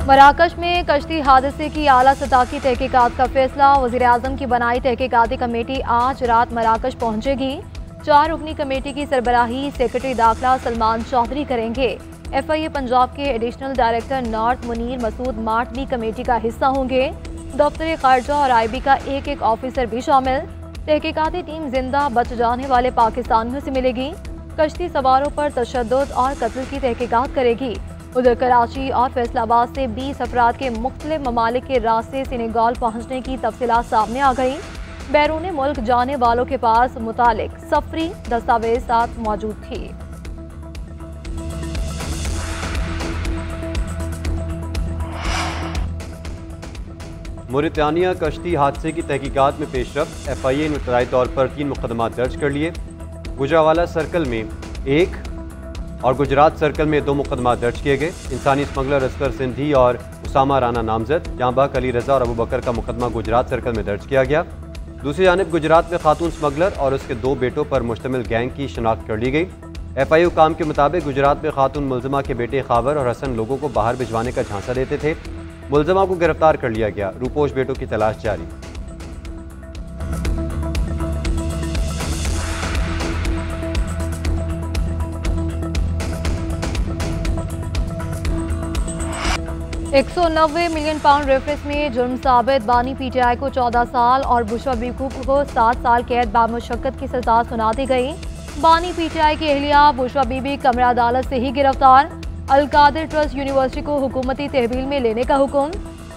मराकश में कश्ती हादसे की आला सतह की तहकीकात का फैसला। वज़ीर-ए-आज़म की बनाई तहकीकाती कमेटी आज रात मराकश पहुंचेगी। 4 रुकनी कमेटी की सरबराही सेक्रेटरी दाखिला सलमान चौधरी करेंगे। FIA पंजाब के additional director north Munir Masood मार्ट भी कमेटी का हिस्सा होंगे। दफ्तर खारजा और IB का एक ऑफिसर भी शामिल। तहकीकाती टीम जिंदा बच जाने वाले पाकिस्तानियों से मिलेगी। कश्ती सवारों पर तशद्दुद और कत्ल की तहकीकात करेगी। उधर कराची और फैसलाबाद से 20 अफराद के मुख्तलिफ ममालिक के रास्ते सेनेगाल पहुंचने की तफसीलात सामने आ गई। बैरून मुल्क जाने वालों के पास मुतालिक सफरी दस्तावेज साथ मौजूद थी। मोरितानिया कश्ती हादसे की तहकीकात में पेशरफ्त। FIA ने इब्तदाई तौर पर 3 मुकदमा दर्ज कर लिए। गुजरावाला सर्कल में 1 और गुजरात सर्कल में 2 मुकदमा दर्ज किए गए। इंसानी स्मगलर अस्कर सिंधी और उसामा राना नामजद, जांबाक अली रजा और अबू बकर का मुकदमा गुजरात सर्कल में दर्ज किया गया। दूसरी जानिब गुजरात में खातून स्मगलर और उसके 2 बेटों पर मुश्तमिल गैंग की शिनाख्त कर ली गई। FIA हुकाम के मुताबिक गुजरात में खातून मुलजमा के बेटे खावर और हसन लोगों को बाहर भिजवाने का झांसा देते थे। मुलजमा को गिरफ्तार कर लिया गया। रूपोश बेटों की तलाश जारी। £190 मिलियन रेफरेंस में जुर्म साबित। बानी PTI को 14 साल और बुशरा बीबी को 7 साल कैद बामुशक्कत की सजा सुना दी गई। बानी PTI की अहलिया बुशरा बीबी कमरा अदालत से ही गिरफ्तार। अल-कादिर ट्रस्ट यूनिवर्सिटी को हुकूमती तहवील में लेने का हुक्म।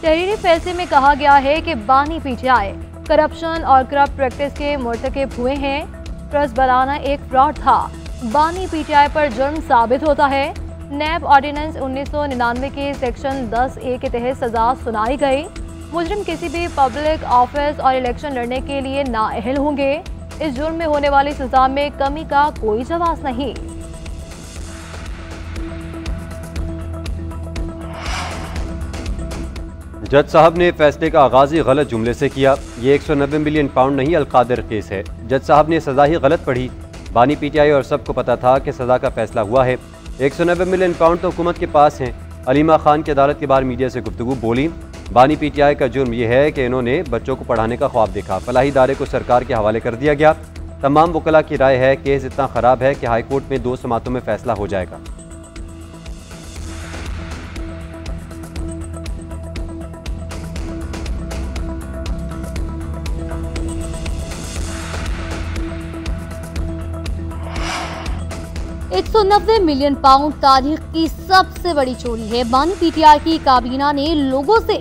तहरीरी फैसले में कहा गया है कि बानी PTI करप्शन और करप्ट प्रैक्टिस के मुर्तकिब हुए हैं। ट्रस्ट बनाना एक फ्रॉड था। बानी PTI पर जुर्म साबित होता है। नैब ऑर्डिनेंस 1999 के सेक्शन 10A के तहत सजा सुनाई गई। मुजरिम किसी भी पब्लिक ऑफिस और इलेक्शन लड़ने के लिए नाअहल होंगे। इस जुर्म में होने वाली सजा में कमी का कोई जवाब नहीं। जज साहब ने फैसले का आगाज ही गलत जुमले से किया। ये £190 मिलियन नहीं अल-कादिर केस है। जज साहब ने सजा ही गलत पढ़ी। बानी PTI और सबको पता था कि सजा का फैसला हुआ है। 190 मिलियन पाउंड तो हुकूमत के पास हैं। अलीमा खान की अदालत के बाहर मीडिया से गुफ्तगू बोली। बानी PTI का जुर्म यह है कि इन्होंने बच्चों को पढ़ाने का ख्वाब देखा। फलाही इदारे को सरकार के हवाले कर दिया गया। तमाम वकला की राय है केस इतना ख़राब है कि हाई कोर्ट में 2 समातों में फैसला हो जाएगा। £190 मिलियन तारीख की सबसे बड़ी चोरी है। बानी PTI की काबीना ने लोगों से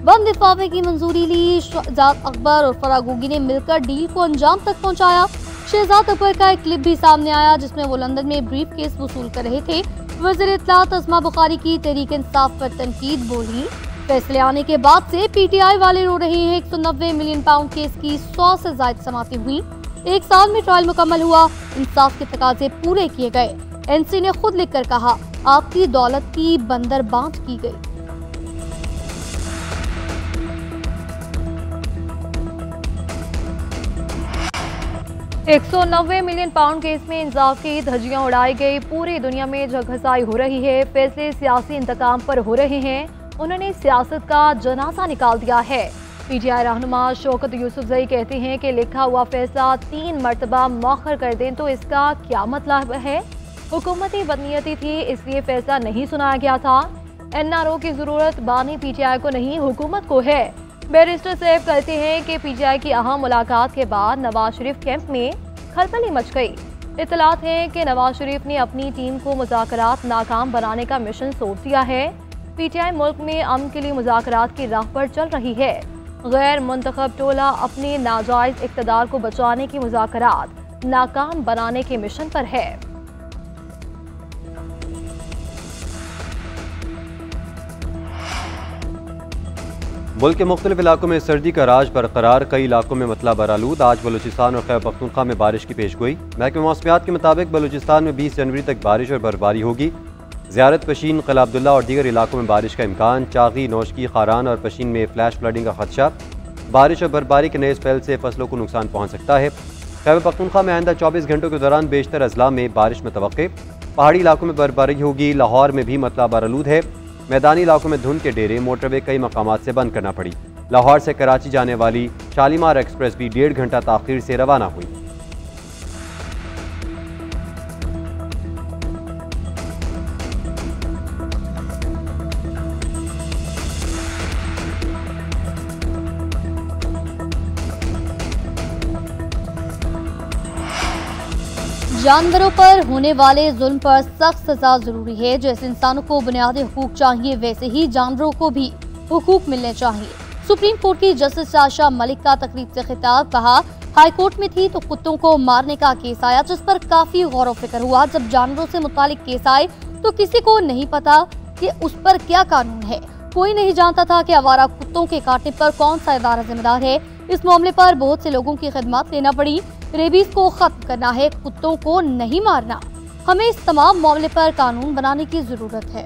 बंद लिफाफे की मंजूरी ली। शहजाद अकबर और फरागोगी ने मिलकर डील को अंजाम तक पहुंचाया। शहजाद अकबर का एक क्लिप भी सामने आया जिसमें वो लंदन में ब्रीफ केस वसूल कर रहे थे। वज़ीर इत्तलात अस्मा बुखारी की तहरीक इंसाफ पर तनकीद बोली। फैसले आने के बाद से PTI वाले रो रहे हैं। £190 मिलियन केस की 100 से ज्यादा समातें हुई। 1 साल में ट्रायल मुकम्मल हुआ। इंसाफ के तकाजे पूरे किए गए। NC ने खुद लिखकर कहा, आपकी दौलत की बंदर बांट की गई। £190 मिलियन केस में इंसाफ की धज्जियां उड़ाई गई। पूरी दुनिया में जगहसाई हो रही है। फैसले सियासी इंतकाम पर हो रहे हैं। उन्होंने सियासत का जनाजा निकाल दिया है। PTI रहनुमा शौकत यूसुफजई कहते हैं कि लिखा हुआ फैसला 3 मरतबा मौखर कर दें तो इसका क्या मतलब है। हुकूमती बदनीयती थी इसलिए फैसला नहीं सुनाया गया था। NRO की जरूरत बानी PTI को नहीं हुकूमत को है। बैरिस्टर सैफ कहते हैं कि PTI की अहम मुलाकात के बाद नवाज शरीफ कैंप में खलबली मच गई। इतलात है कि नवाज शरीफ ने अपनी टीम को मुज़ाकरात नाकाम बनाने का मिशन सौंप दिया है। PTI मुल्क में अमन के लिए मुज़ाकरात की राह पर चल रही है। गैर मुंतखब टोला अपने नाजायज इक़्तिदार को बचाने की मुज़ाकरात नाकाम बनाने के मिशन पर है। मुल्क के मुख्तलिफ इलाकों में सर्दी का राज बरकरार। कई इलाकों में मतला बरालूद। आज बलूचिस्तान और खैबर पख्तूनख्वा में बारिश की पेशगोई। महकमे मौसमियात के मुताबिक बलूचिस्तान में 20 जनवरी तक बारिश और बर्फबारी होगी। ज़ियारत पशीन, क़िला अब्दुल्ला और दीगर इलाकों में बारिश का इम्कान। चागी, नौशकी, खारान और पशीन में फ्लैश फ्लडिंग का खदशा। बारिश और बर्फबारी के नए स्पेल से फसलों को नुकसान पहुँच सकता है। खैबर पख्तूनख्वा में आइंदा 24 घंटों के दौरान बेशतर अजला में बारिश मुतवक्के। पहाड़ी इलाकों में बर्फबारी होगी। लाहौर में भी मतला बरालूद है। मैदानी इलाकों में धुंध के डेरे, मोटरवे कई मकामात से बंद करना पड़ी। लाहौर से कराची जाने वाली शालीमार एक्सप्रेस भी 1.5 घंटा ताखीर से रवाना हुई। जानवरों पर होने वाले जुल्म पर सख्त सजा जरूरी है। जैसे इंसानों को बुनियादी हुकूक चाहिए, वैसे ही जानवरों को भी हुकूक मिलने चाहिए। सुप्रीम कोर्ट की जस्टिस आशा मलिक का तकरीब से खिताब, कहा हाई कोर्ट में थी तो कुत्तों को मारने का केस आया, जिस पर काफी गौर व फिक्र हुआ। जब जानवरों से मुतालिक केस आए तो किसी को नहीं पता कि उस पर क्या कानून है। कोई नहीं जानता था कि आवारा कुत्तों के काटने पर कौन सा इदारा जिम्मेदार है। इस मामले पर बहुत से लोगों की खिदमत लेना पड़ी। रेबीज को खत्म करना है, कुत्तों को नहीं मारना। हमें इस तमाम मामले पर कानून बनाने की जरूरत है।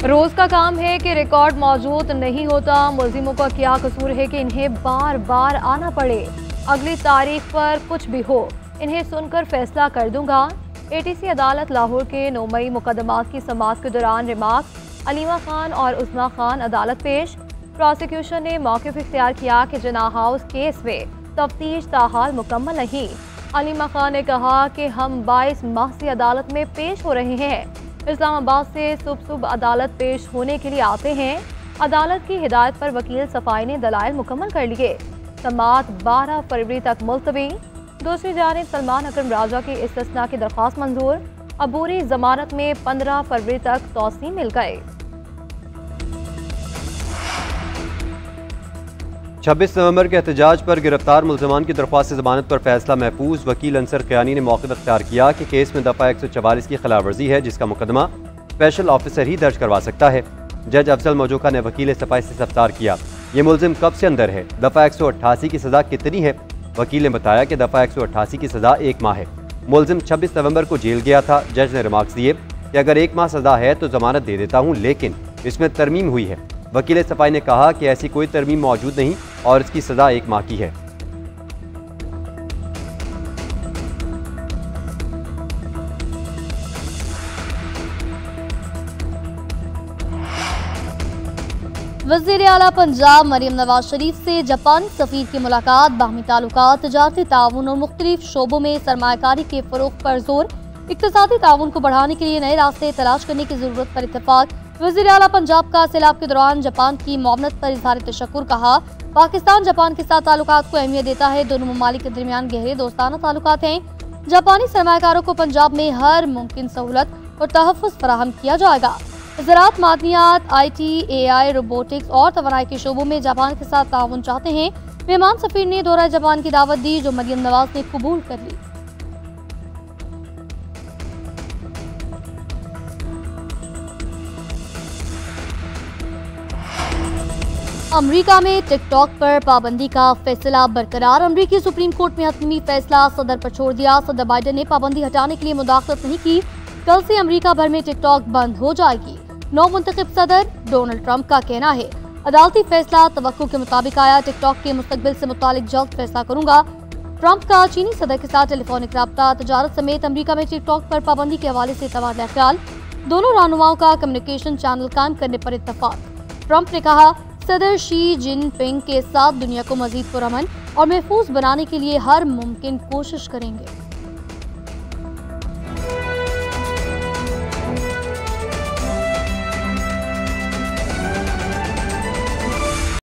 रोज का काम है कि रिकॉर्ड मौजूद नहीं होता। मुलजिमों का क्या कसूर है कि इन्हें बार बार आना पड़े। अगली तारीख पर कुछ भी हो, इन्हें सुनकर फैसला कर दूंगा। एटीसी अदालत लाहौर के 9 मई मुकदमात की समाअत के दौरान रिमार्क अलीमा खान और उस्मा खान अदालत पेश। प्रोसिक्यूशन ने मौक़िफ़ इख्तियार किया कि जिना हाउस केस में तफ्तीश ताहाल मुकम्मल नहीं। अलीमा खान ने कहा कि हम 22 माह से अदालत में पेश हो रहे हैं। इस्लामाबाद से सुबह अदालत पेश होने के लिए आते हैं। अदालत की हिदायत पर वकील सफाई ने दलाइल मुकम्मल कर लिए। समाअत 12 फरवरी तक मुलतवी। दूसरी जानिब सलमान अकरम राजा की इस्तिस्ना की दरख्वास्त मंजूर। अबूरी जमानत में 15 फरवरी तक तौसीम मिल गए। 26 नवंबर के एहतजाज पर गिरफ्तार मुल्ज़मान की दरख्वास्त जमानत पर फैसला महफूज। वकील अंसर क़यानी ने मौक़िफ़ इख्तियार किया कि केस में दफ़ा 144 की खिलाफवर्जी है, जिसका मुकदमा स्पेशल ऑफिसर ही दर्ज करवा सकता है। जज अफजल मौजूका ने वकील सफाई से सफ्तार किया, ये मुलजिम कब से अंदर है, दफ़ा 188 की सज़ा कितनी है। वकील ने बताया कि दफ़ा 188 की सज़ा 1 माह है। मुलजिम 26 नवंबर को जेल गया था। जज ने रिमार्क्स दिए कि अगर 1 माह सज़ा है तो जमानत दे देता हूँ, लेकिन इसमें तरमीम हुई है। वकील सफाई ने कहा कि ऐसी कोई तरमीम मौजूद नहीं और इसकी सज़ा 1 माह की है। वज़ीर आला पंजाब मरियम नवाज शरीफ से जापानी सफीर की मुलाकात। बाहमी ताल्लुकात, तजारती ताउन और मुख्तलिफ शोबों में सरमायाकारी के फरोग पर जोर। इक्तिसादी ताउन को बढ़ाने के लिए नए रास्ते तलाश करने की जरूरत पर इत्तेफाक। वज़ीर आला पंजाब का सैलाब के दौरान जापान की मुआवनत पर इज़हार तशक्कुर, कहा पाकिस्तान जापान के साथ ताल्लुकात को अहमियत देता है। दोनों ममालिक के दरमियान गहरे दोस्ताना ताल्लुकात हैं। जापानी सरमायाकारों को पंजाब में हर मुमकिन सहूलत और तहफ़्फ़ुज़ फराहम किया जाएगा। ज़राअत, मादनियात, IT, AI, रोबोटिक्स और तवानाई के शोबों में जापान के साथ ताउन चाहते हैं। मेहमान सफीर ने दौरा जापान की दावत दी, जो मरियम नवाज ने कबूल कर ली। अमेरिका में टिकटॉक पर पाबंदी का फैसला बरकरार। अमेरिकी सुप्रीम कोर्ट में हतमी फैसला सदर पर छोड़ दिया। सदर बाइडेन ने पाबंदी हटाने के लिए मुदाखलत नहीं की। कल से अमेरिका भर में टिकटॉक बंद हो जाएगी। नौ मुंतखब सदर डोनाल्ड ट्रंप का कहना है, अदालती फैसला तवक्को के मुताबिक आया। टिकटॉक के मुस्तकबिल से मुतालिक जल्द फैसला करूंगा। ट्रंप का चीनी सदर के साथ टेलीफोनिक राब्ता, तजारत समेत अमेरिका में टिकटॉक पर पाबंदी के हवाले से तबादला ख्याल। दोनों रहनुमाओं का कम्युनिकेशन चैनल कायम करने पर इत्तफाक। ट्रंप ने कहा, सदर शी जिनपिंग के साथ दुनिया को मजीद पुरअमन और महफूज बनाने के लिए हर मुमकिन कोशिश करेंगे।